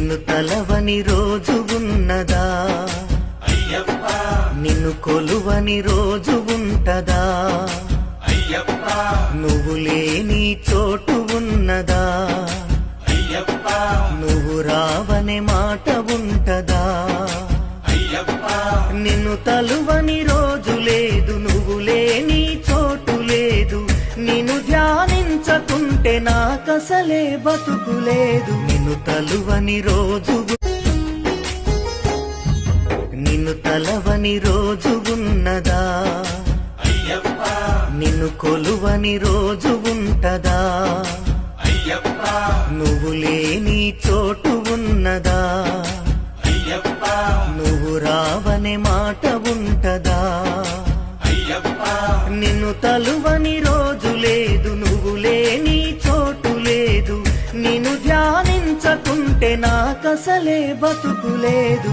నిన్ను తలవని రోజు ఉన్నదా అయ్యప్ప నిన్ను కొలువని రోజు ఉంటదా అయ్యప్ప నువ్వు లేని చోటు ఉన్నదా అయ్యప్ప నువ్వు రావనే మాట ఉంటదా అయ్యప్ప నిన్ను తలువని రోజు లేదు, నువ్వు లేని చోటు లేదు. నిన్ను ధ్యానించకుంటే నాకసలే బతుకులేదు. నిన్ను తలువని రోజు నిన్ను తలవని రోజు ఉన్నదా అయ్యప్ప నిన్ను కొలువని రోజు ఉంటదా అయ్యప్ప నువ్వు లేని చోటు ఉన్నదా అయ్యప్ప నువ్వు రావనే మాట ఉంటదా అయ్యప్ప నిన్ను తలువని రోజు లేదు, నువ్వు లేని చోటు లేదు. నిన్ను ధ్యానించకుంటే నాకసలే బతుకులేదు.